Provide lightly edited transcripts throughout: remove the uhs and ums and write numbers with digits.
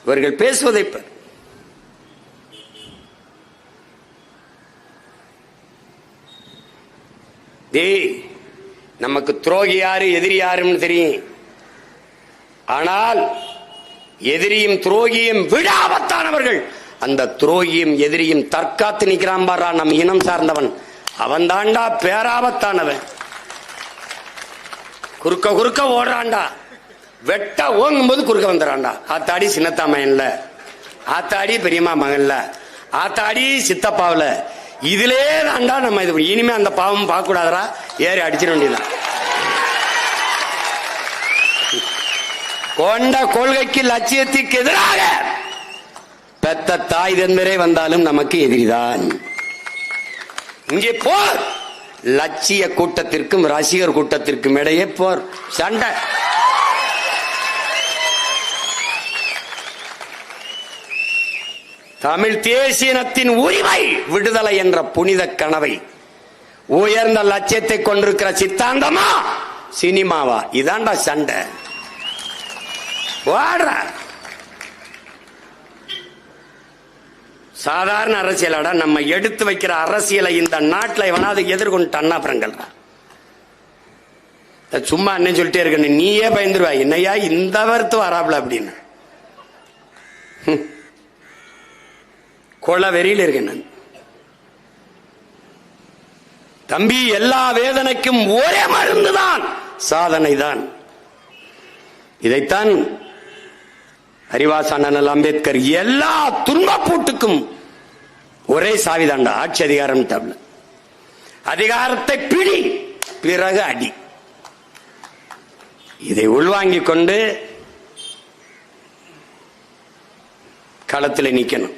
இவர்கள் பேசுவதை நமக்கு துரோகி யாரு எதிரி யாருன்னு தெரியும். ஆனால் எதிரியும் துரோகியும் விட ஆபத்தானவர்கள். அந்த துரோகியும் எதிரியும் தற்காத்து நிற்கிறான் பாரா, நம் இனம் சார்ந்தவன். அவன் தாண்டா பேராபத்தானவன். குறுக்க குறுக்க ஓடுறான்டா, வெட்ட ஓங்கும் போது குறுக்க வந்துடுறான்டா. ஆத்தாடி சின்னத்தா மகன்ல, ஆத்தாடி பெரியம்மா மகன்ல, ஆத்தாடி சித்தப்பாவில. இதிலே தாண்டா நம்ம இது. இனிமே அந்த பாவம் பார்க்க கூடாதரா, ஏறி அடிச்சிட வேண்டியதான். கொண்ட கொள்கைக்கு லட்சியத்திற்கு எதிராக பெத்த தாய் தந்தரே வந்தாலும் நமக்கு எதிரிதான். இங்கே போர், லட்சிய கூட்டத்திற்கும் ரசிகர் கூட்டத்திற்கும் இடையே போர், சண்டை. தமிழ் தேசியனத்தின் உரிமை விடுதலை என்ற புனித கனவை, உயர்ந்த லட்சியத்தை கொண்டிருக்கிற சித்தாந்தமா சினிமாவா? இதாண்டா சண்டை. சாதாரண அரசியலாடா, நம்ம எடுத்து வைக்கிற அரசியலை இந்த நாட்டில் எவனாவது எதிர்கொண்டு அப்புறங்கள் சும்மா அண்ணன் சொல்லிட்டே இருக்க, நீயே பயந்துருவா. என்னையா இந்த வருத்து வராப்ல அப்படின்னு கொலை வெறியில் இருக்கேன் தம்பி. எல்லா வேதனைக்கும் ஒரே மருந்துதான் சாதனை தான். இதைத்தான் அறிவாசான அம்பேத்கர் எல்லா துன்பப்பூட்டுக்கும் ஒரே சாவிதாண்டா ஆட்சி அதிகாரம். அதிகாரத்தை பிடி, பிறகு அடி. இதை உள்வாங்கிக் கொண்டு களத்தில் நிக்கணும்.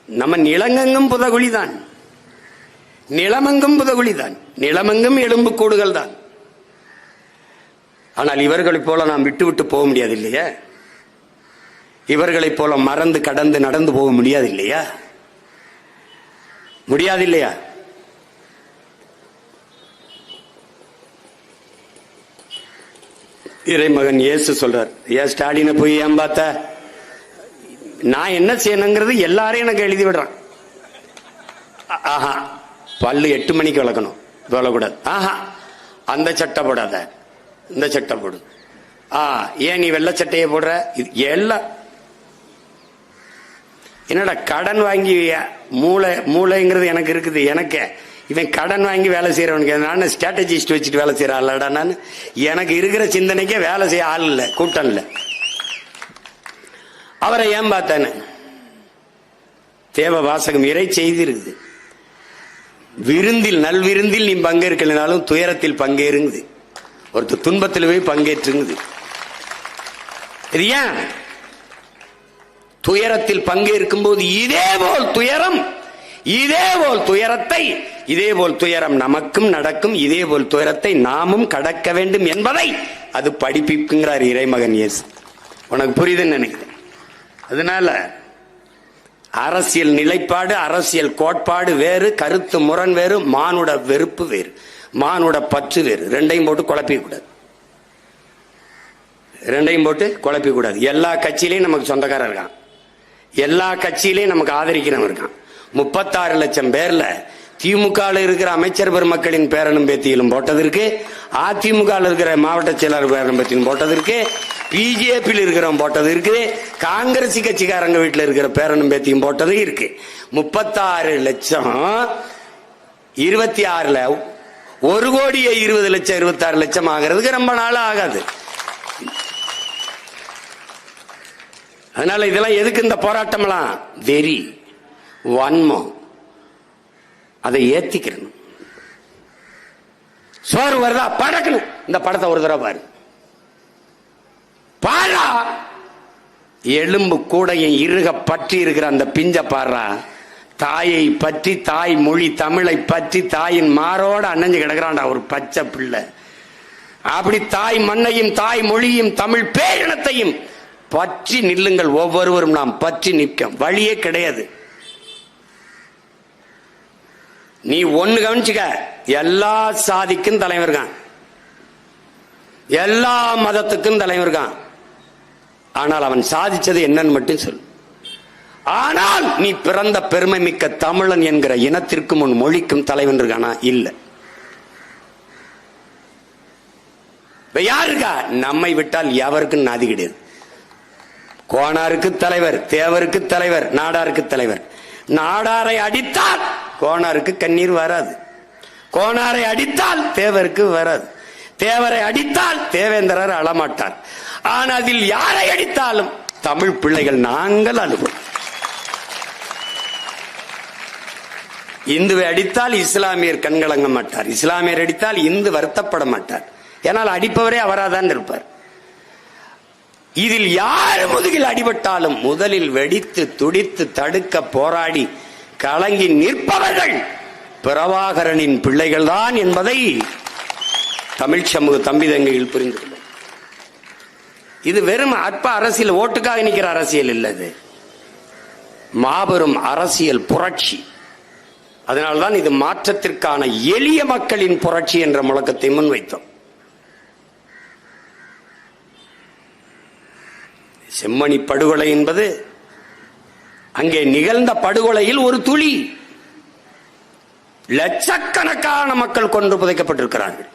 நம்ம நிலங்கெங்கும் புதகுழிதான், நிலமெங்கும் புதகுழிதான், நிலமெங்கும் எலும்பு கூடுகள் தான். ஆனால் இவர்களைப் போல நாம் விட்டு விட்டு போக முடியாது இல்லையா? இவர்களைப் போல மறந்து கடந்து நடந்து போக முடியாது இல்லையா? முடியாது இல்லையா? இறைமகன் இயேசு சொல்றார், ஏன் ஸ்டாலினை போய் ஏன் பார்த்த? நான் என்ன செய்யணுங்கிறது எல்லாரையும் எனக்கு எழுதி விடுறான். ஆஹா, பல்லு 8 மணிக்கு வளர்க்கணும், சொல்லக்கூடாது. ஆஹா, அந்த சட்டை போடாத, இந்த சட்டை போடு. ஏன் நீ வெள்ளை சட்டையை போடுற? எல்லாம் என்னடா கடன் வாங்கி மூளைங்கிறது எனக்கு இருக்குது. எனக்கு இவன் கடன் வாங்கி வேலை செய்யறவனுக்கு நான் ஸ்ட்ராட்டஜிஸ்ட் வச்சுட்டு வேலை செய்யறான்லடா. நான் எனக்கு இருக்கிற சிந்தனைக்கே வேலை செய்ய ஆள் இல்லை, கூட்டம் இல்லை. அவரை ஏன் பார்த்தானு தேவ வாசகம் இறை செய்தி இருக்குது. விருந்தில் நல்விருந்தில் நீ பங்கேற்கனாலும் துயரத்தில் பங்கேறுங்குது. ஒருத்தர் துன்பத்தில் போய் பங்கேற்றுங்குது. இது ஏன்? துயரத்தில் பங்கேற்கும் போது இதேபோல் துயரம், இதேபோல் துயரத்தை, இதேபோல் துயரம் நமக்கும் நடக்கும், இதேபோல் துயரத்தை நாமும் கடக்க வேண்டும் என்பதை அது படிப்பிக்குங்கிறார் இறைமகன் இயேசு. உனக்கு புரியுதுன்னு நினைக்கிறேன். அதனால அரசியல் நிலைப்பாடு, அரசியல் கோட்பாடு வேறு, கருத்து முரண் வேறு, மானுட வெறுப்பு வேறு, மானுட பற்று வேறு. ரெண்டையும் போட்டு குழப்பிக்க கூடாது, ரெண்டையும் போட்டு குழப்பிக்க கூடாது. எல்லா கட்சியிலையும் நமக்கு சொந்தக்காரர் இருக்கான், எல்லா கட்சியிலையும் நமக்கு ஆதரிக்கிறவன் இருக்கான். 36 லட்சம் பேர்ல திமுக இருக்கிற அமைச்சர் பெருமக்களின் பேரனும் பேத்தியிலும் போட்டதற்கு, அதிமுக இருக்கிற மாவட்ட செயலாளர் பேரனும் பேத்தியும் போட்டதற்கு, பிஜேபியில் இருக்கிறவன் போட்டது இருக்கு, காங்கிரஸ் கட்சிக்காரங்க வீட்டில் இருக்கிற பேரனும் பேத்தியும் போட்டது இருக்கு. 36 லட்சம் 26ல 1,20,00,000 26 லட்சம் ஆகிறதுக்கு ரொம்ப நாள் ஆகாது. அதனால இதெல்லாம் எதுக்கு இந்த போராட்டம்லாம்? வெறி, வன்மம், அதை ஏத்திக்கணும். சோறு வருதா படக்கணும். இந்த படத்தை ஒரு தடவை பாரு, பாரா. எலும்பு கூடையும் இறுக பற்றி இருக்கிற அந்த பிஞ்ச பாரா. தாயை பற்றி, தாய் மொழி தமிழை பற்றி தாயின் மாரோட அணைஞ்சு கிடக்கிறான்டா ஒரு பச்சை பிள்ளை. அப்படி தாய் மண்ணையும் தாய் மொழியும் தமிழ் பேரினத்தையும் பற்றி நில்லுங்கள். ஒவ்வொருவரும் நாம் பற்றி நிற்க வழியே கிடையாது. நீ ஒண்ணு கவனிச்சுக்க, எல்லா சாதிக்கும் தலைவர் தான். எல்லா மதத்துக்கும் தலைவன் இருக்கான். ஆனால் அவன் சாதிச்சது என்னன்னு மட்டும் சொல். ஆனால் நீ பிறந்த பெருமை மிக்க தமிழன் என்கிற இனத்திற்கும் உன் மொழிக்கும் தலைவன் இருக்கானா? இல்ல. யாருக்கா? நம்மை விட்டால் எவருக்கும் நாதி கிடையாது. கோனாருக்கு தலைவர், தேவருக்கு தலைவர், நாடாருக்கு தலைவர். நாடாரை அடித்தால் கோனாருக்கு கண்ணீர் வராது, கோனாரை அடித்தால் தேவருக்கு வராது, தேவரை அடித்தால் தேவேந்திரர் அழமாட்டார். ஆனால் அதில் யாரை அடித்தாலும் தமிழ் பிள்ளைகள் நாங்கள் அழுவோம். இந்துவை அடித்தால் இஸ்லாமியர் கண்கலங்க மாட்டார், இஸ்லாமியர் அடித்தால் இந்து வருத்தப்பட மாட்டார். ஏனால் அடிப்பவரே அவராதான் இருப்பார். இதில் யார் முதுகில் அடிபட்டாலும் முதலில் வெடித்து துடித்து தடுக்க போராடி கலங்கி நிற்பவர்கள் பிரபாகரனின் பிள்ளைகள் தான் என்பதை தமிழ் சமூக தம்பி தங்கைகள் புரிந்து கொள்ளும். இது வெறும் அற்ப அரசியல், ஓட்டுக்காக நிற்கிற அரசியல் இல்லது, மாபெரும் அரசியல் புரட்சி. அதனால்தான் இது மாற்றத்திற்கான எளிய மக்களின் புரட்சி என்ற முழக்கத்தை முன்வைத்தோம். செம்மணி படுகொலை என்பது அங்கே நிகழ்ந்த படுகொலையில் ஒரு துளி. லட்சக்கணக்கான மக்கள் கொன்று புதைக்கப்பட்டிருக்கிறார்கள்.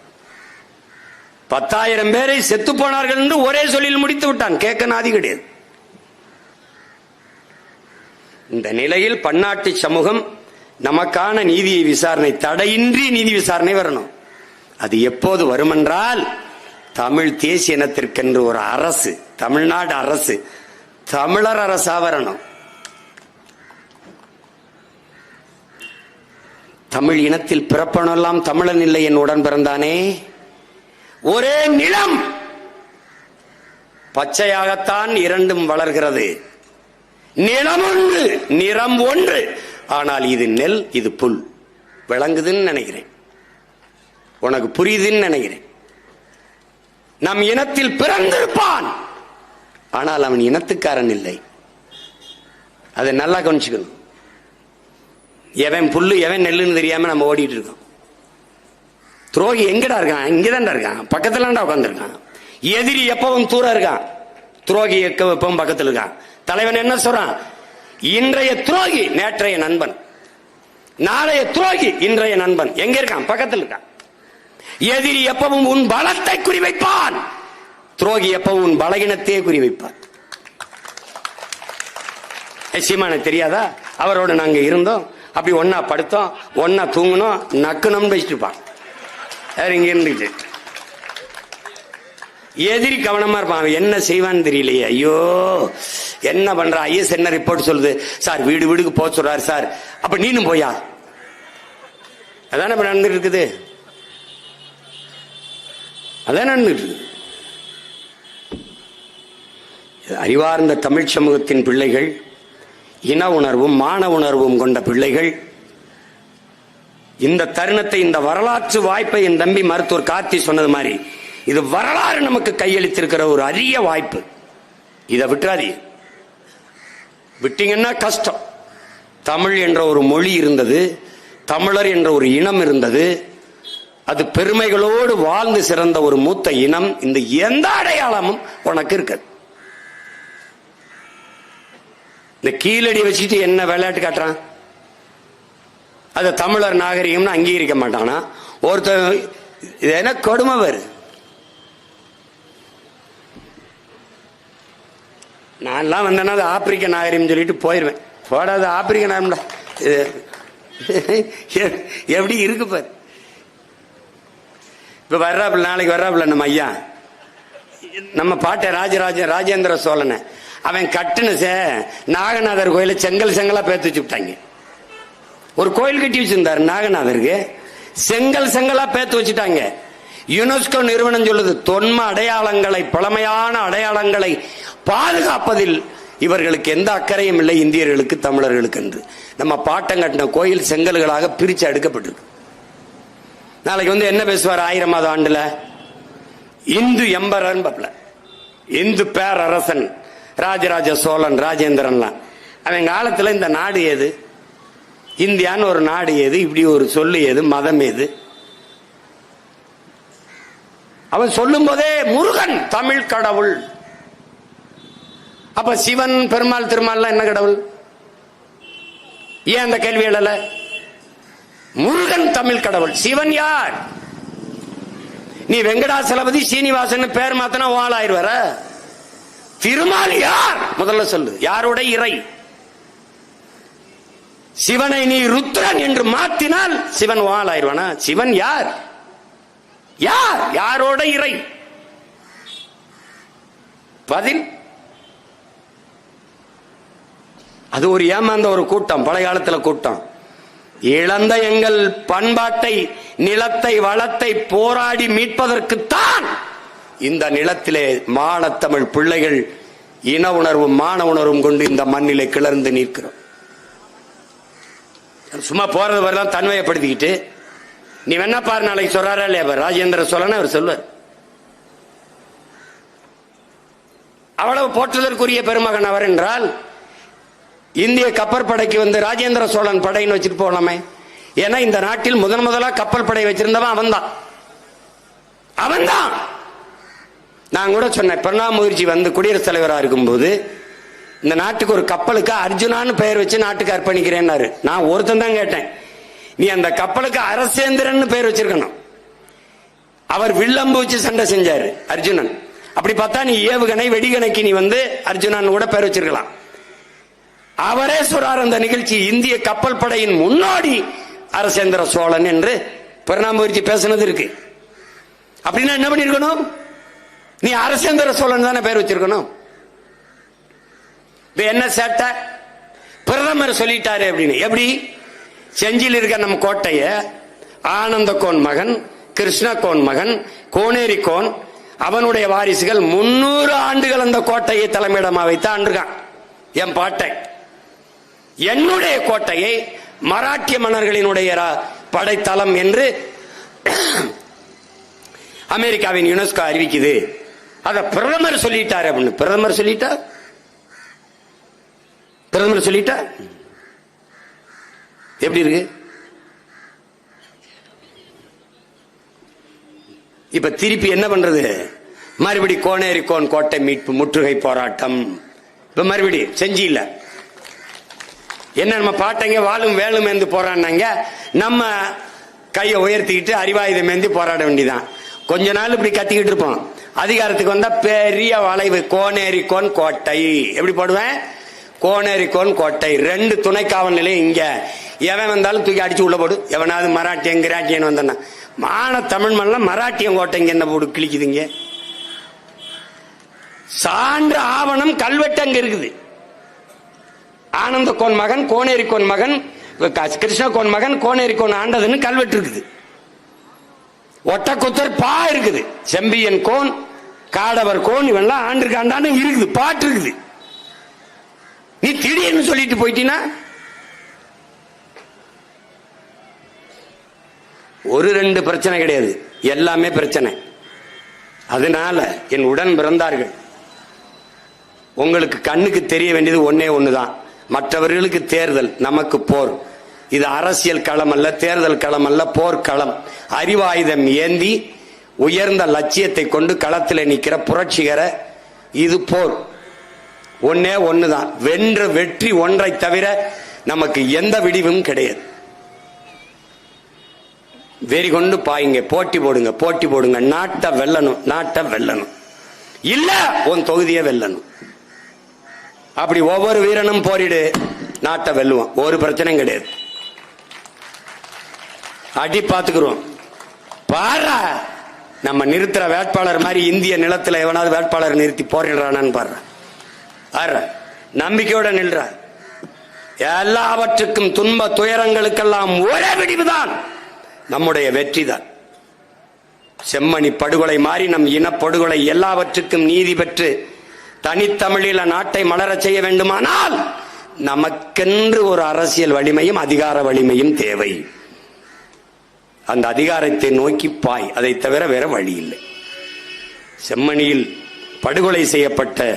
10,000 பேரை செத்து போனார்கள் என்று ஒரே சொல்லில் முடித்து விட்டான். கேட்க நாதி கிடையாது. இந்த நிலையில் பன்னாட்டு சமூகம் நமக்கான நீதியை விசாரணை, தடையின்றி நீதி விசாரணை வரணும். அது எப்போது வருமென்றால், தமிழ் தேசிய இனத்திற்கென்று ஒரு அரசு, தமிழ்நாடு அரசு, தமிழர் அரசா வரணும். தமிழ் இனத்தில் பிறப்பனெல்லாம் தமிழன் இல்லை என் உடன் பிறந்தானே. ஒரே நிலம், பச்சையாகத்தான் இரண்டும் வளர்கிறது. நிலம் ஒன்று, நிறம் ஒன்று, ஆனால் இது நெல், இது புல். விளங்குதுன்னு நினைக்கிறேன், உனக்கு புரியுதுன்னு நினைக்கிறேன். நம் இனத்தில் பிறந்திருப்பான், ஆனால் அவன் இனத்துக்காரன் இல்லை. அதை நல்லா கவனிச்சுக்கணும். எவன் புல்லு எவன் நெல்லுன்னு தெரியாம நம்ம ஓடிட்டு இருக்கோம். துரோகி எங்கடா இருக்கான்? இங்கதான்டா இருக்கான், பக்கத்துலடா உட்காந்துருக்கான். எதிரி எப்பவும் தூரம் இருக்கான், துரோகி எப்பவும் பக்கத்தில் இருக்கான். தலைவன் என்ன சொல்றான்? இன்றைய துரோகி நேற்றைய நண்பன், நாளைய துரோகி இன்றைய நண்பன். எங்க இருக்கான்? பக்கத்தில் இருக்கான். எதிரி எப்பவும் உன் பலத்தை குறிவைப்பான், துரோகி எப்பவும் உன் பலகீனத்தையே குறிவைப்பான். சீமான தெரியாதா? அவரோட நாங்க இருந்தோம், அப்படி ஒன்னா படுத்தோம், ஒன்னா தூங்கணும், நக்கணும்னு வச்சுட்டு இருப்பான். இங்க இருந்துச்சு. எதிரி கவனமா இருப்பான். என்ன செய்வான்னு தெரியலையே, ஐயோ என்ன பண்ற? ஐஎஸ் என்ன ரிப்போர்ட் சொல்லுது சார், வீடு வீடுக்கு போக சொல்றாரு சார். அப்ப நீனும் போயா? அதான நடந்துட்டு இருக்குது, அதான் நடந்துட்டு இருக்குது. அறிவார்ந்த தமிழ் சமூகத்தின் பிள்ளைகள், இன உணர்வும் மான உணர்வும் கொண்ட பிள்ளைகள், இந்த தருணத்தை, இந்த வரலாற்று வாய்ப்பை என் தம்பி மருத்துவர் கார்த்தி சொன்னது மாதிரி, இது வரலாறு நமக்கு கையளித்திருக்கிற ஒரு அரிய வாய்ப்பு. இதை விட்டுறாதீங்க. விட்டீங்கன்னா கஷ்டம். தமிழ் என்ற ஒரு மொழி இருந்தது, தமிழர் என்ற ஒரு இனம் இருந்தது. அது பெருமைகளோடு வாழ்ந்து சிறந்த ஒரு மூத்த இனம். இந்த எந்த அடையாளமும் உனக்கு இருக்காது. இந்த கீழடி வச்சுட்டு என்ன விளையாட்டு காட்டுறான்? அது தமிழர் நாகரிகம்னு அங்கீகரிக்க மாட்டானா ஒருத்தர்? இது என்ன கொடுமை வேறு? நான்லாம் வந்தேன்னா அது ஆப்பிரிக்க நாகரிகம் சொல்லிட்டு போயிடுவேன். போடாது ஆப்பிரிக்க நாகரிகம்டா, எப்படி இருக்கு பாரு. இப்ப வர்றாப்புல, நாளைக்கு வர்றாப்புல நம்ம ஐயா, நம்ம பாட்ட ராஜேந்திர சோழனை, அவன் கட்டுன நாகநாதர் கோயில செங்கல் செங்கலா பேத்து வச்சு விட்டாங்க. ஒரு கோயில் கட்டி வச்சிருந்தாரு நாகநாதருக்கு, செங்கல் செங்கலா பேத்து வச்சுட்டாங்க. யுனெஸ்கோ நிறுவனம் சொல்லுது, தொன்ம அடையாளங்களை, பழமையான அடையாளங்களை பாதுகாப்பதில் இவர்களுக்கு எந்த அக்கறையும் இல்லை, இந்தியர்களுக்கு தமிழர்களுக்கு என்று. நம்ம பாட்டம் கட்டின கோயில் செங்கல்களாக பிரிச்சு அடுக்கப்பட்டிருக்கு. நாளைக்கு வந்து என்ன பேசுவார்? 1000வது ஆண்டுல இந்து எம்பரன் பப்ல, இந்து பேரரசன் ராஜராஜ சோழன், ராஜேந்திரன்லாம். அவன் காலத்துல இந்த நாடு ஏது, இந்தியான்னு ஒரு நாடு ஏது, இப்படி ஒரு சொல்லு ஏது, மதம் ஏது? அவன் சொல்லும் போதே முருகன் தமிழ் கடவுள். அப்ப சிவன் பெருமாள் திருமால் என்ன கடவுள்? ஏன் அந்த கேள்வி எழல? முருகன் தமிழ் கடவுள். சிவன் யார்? நீ வெங்கடாசலபதி சீனிவாசன் பேர் மாத்தனா வாழாயிருவர. திருமால் யார்? முதல்ல சொல்லு. யாரோட இறை? சிவனை நீ ருத்ரன் என்று மாத்தினால் சிவன் வாழாயிருவானா? சிவன் யார்? யார்? யாரோட இறை? பதில். அது ஒரு ஏமாந்த ஒரு கூட்டம், பழைய காலத்துல கூட்டம். இழந்த எங்கள் பண்பாட்டை, நிலத்தை, வளத்தை போராடி மீட்பதற்குத்தான் இந்த நிலத்திலே மானத்தமிழ் பிள்ளைகள் இன உணர்வும் மான உணர்வும் கொண்டு இந்த மண்ணிலே கிளர்ந்து நிற்கிறோம். சும்மா போறது வரலாம் தன்மையப்படுத்திக்கிட்டு நீ வேணா பாரு, நாளைக்கு சொல்றாரா இல்லையா ராஜேந்திர சோழன் அவர் சொல்வார். அவ்வளவு போற்றுதற்குரிய பெருமகன் அவர் என்றால் இந்திய கப்பற்படைக்கு வந்து ராஜேந்திர சோழன் படைன்னு வச்சுட்டு போகலாமே. ஏன்னா இந்த நாட்டில் முதலா கப்பல் படை வச்சிருந்தவன் அவன்தான். நான் கூட சொன்னேன், பிரணாப் முகர்ஜி வந்து குடியரசுத் தலைவராக இருக்கும்போது இந்த நாட்டுக்கு ஒரு கப்பலுக்கு அர்ஜுனான்னு பெயர் வச்சு நாட்டுக்கு அர்ப்பணிக்கிறேன்னாரு. நான் ஒருத்தன் தான் கேட்டேன், நீ அந்த கப்பலுக்கு அரசேந்திரன் பெயர் வச்சிருக்கணும். அவர் வில்லம்பு வச்சு சண்டை செஞ்சாரு அர்ஜுனன். அப்படி பார்த்தா நீ ஏவுகணை வெடிகணைக்கு நீ வந்து அர்ஜுனன் கூட பெயர் வச்சிருக்கலாம். அவரே சொல்றார் அந்த நிகழ்ச்சி, இந்திய கப்பல் படையின் முன்னோடி அரசேந்திர சோழன் என்று பிரணாப் முகர்ஜி பேசினது இருக்கு. அப்படின்னா என்ன பண்ணிருக்கணும்? நீ அரசேந்திர சோழன் தானே பெயர் வச்சிருக்கணும். என்ன சேட்டை? பிரதமர் சொல்லிட்டாரு அப்படின்னு. எப்படி? செஞ்சியில் இருக்க நம்ம கோட்டைய ஆனந்த கோன் மகன், கிருஷ்ண கோன் மகன், கோனேரி கோன் அவனுடைய வாரிசுகள் 300 ஆண்டுகள் அந்த கோட்டையை தலைமையிடமா வைத்து ஆண்டிருக்கான். என் பாட்டை, என்னுடைய கோட்டையை மராட்டிய மன்னர்களினுடைய படைத்தளம் என்று அமெரிக்காவின் யுனெஸ்கோ அறிவிக்குது. அத பிரதமர் சொல்லிட்டார் அப்படின்னு. பிரதமர் சொல்லிட்டா எப்படி இருக்கு? இப்ப திருப்பி என்ன பண்றது? மறுபடி கோனேரி கோன் கோட்டை மீட்பு முற்றுகை போராட்டம். இப்ப மறுபடி செஞ்சி இல்ல என்ன, நம்ம பாட்டைங்க வாழும் வேலும் என்று போராடினாங்க. நம்ம கையை உயர்த்திக்கிட்டு அறிவாயுதம் ஏந்தி போராட வேண்டியதான். கொஞ்ச நாள் இப்படி கத்திக்கிட்டு இருப்போம். அதிகாரத்துக்கு வந்தா பெரிய வளைவு, கோனேரி கோன் கோட்டை. எப்படி போடுவேன்? கோனேரி கோன் கோட்டை. 2 துணை காவல் நிலையம் இங்க. எவன் வந்தாலும் தூக்கி அடிச்சு உள்ள போடு. எவனாவது மராட்டியன் கிராட்டியன் வந்தானா மான தமிழ் மண்ணில் மராட்டியன் கோட்டைங்க என்ன போடு கிழிக்குதுங்க. சான்று ஆவணம் கல்வெட்டு அங்க இருக்குது. ஆனந்த கோன் மகன், கோனேரி கோன் மகன், கிருஷ்ண கோன் மகன் கோனேரி கோன் ஆண்டதுன்னு கல்வெட்டு இருக்குது. ஒட்டக்குத்தர் பா இருக்குது. செம்பியன் கோன், காடவர் கோன் இவெல்லாம் ஆண்டிருக்காண்டான்னு இருக்குது, பாட்டு இருக்குது. நீ திடீர்னு சொல்லிட்டு போயிட்டீனா ஒரு 2 பிரச்சனை கிடையாது, எல்லாமே பிரச்சனை. அதனால என் உடன் பிறந்தார்கள், உங்களுக்கு கண்ணுக்கு தெரிய வேண்டியது ஒன்னே ஒண்ணுதான். மற்றவர்களுக்கு தேர்தல், நமக்கு போர். இது அரசியல் களம் அல்ல, தேர்தல் களம் அல்ல, போர்க்களம். அறிவாயுதம் ஏந்தி உயர்ந்த லட்சியத்தை கொண்டு களத்தில் நிற்கிற புரட்சிகர இது போர். ஒன்னே ஒண்ணுதான், வென்ற வெற்றி ஒன்றை தவிர நமக்கு எந்த விடிவும் கிடையாது. வெறி கொண்டு பாயுங்க, போட்டி போடுங்க. நாட்டை வெல்லணும், இல்ல உன் தொகுதியை வெல்லணும். அப்படி ஒவ்வொரு வீரனும் போரிடு, நாட்டை வெல்லுவான். ஒரு பிரச்சனையும் கிடையாது. அடி பாத்துக்கிறோம். பாரா நம்ம நிறுத்துற வேட்பாளர் மாதிரி இந்திய நிலத்தில் எவனாவது வேட்பாளர் நிறுத்தி போரிடுறானான்னு பாரு. நம்பிக்கையோட நில்ற. எல்லாவற்றுக்கும் துன்ப துயரங்களுக்கெல்லாம் ஒரே விடிவுதான் நம்முடைய வெற்றி தான். செம்மணி படுகொலை மாறி நம் இனப்படுகொலை எல்லாவற்றுக்கும் நீதி பெற்று தனித்தமிழில நாட்டை மலரச் செய்ய வேண்டுமானால் நமக்கென்று ஒரு அரசியல் வலிமையும் அதிகார வலிமையும் தேவை. அந்த அதிகாரத்தை நோக்கி பாய், அதை தவிர வேற வழி இல்லை. செம்மணியில் படுகொலை செய்யப்பட்ட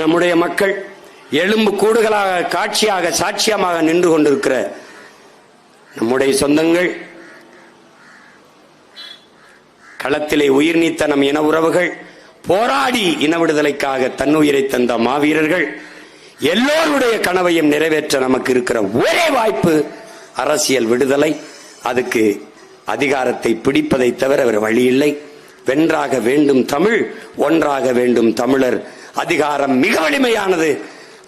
நம்முடைய மக்கள் எலும்பு கூடுகளாக காட்சியாக சாட்சியமாக நின்று கொண்டிருக்கிற நம்முடைய சொந்தங்கள் களத்திலே உயிர் நீத்த நம் இன உறவுகள், போராடி இன விடுதலைக்காக தன்னுயிரை தந்த மாவீரர்கள் எல்லோருடைய கனவையும் நிறைவேற்ற நமக்கு இருக்கிற ஒரே வாய்ப்பு அரசியல் விடுதலை. அதுக்கு அதிகாரத்தை பிடிப்பதை தவிர வேறு வழி இல்லை. வென்றாக வேண்டும் தமிழ், ஒன்றாக வேண்டும் தமிழர். அதிகாரம் மிக வலிமையானது.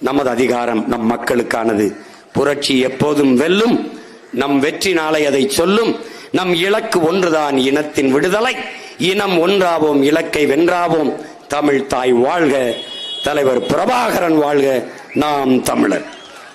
நமது அதிகாரம் நம் மக்களுக்கானது. புரட்சி எப்போதும் வெல்லும். நம் வெற்றி நாளை அதை சொல்லும். நம் இலக்கு ஒன்றுதான், இனத்தின் விடுதலை. இனம் ஒன்றாவோம், இலக்கை வென்றாவோம். தமிழ் தாய் வாழ்க, தலைவர் பிரபாகரன் வாழ்க, நாம் தமிழர்.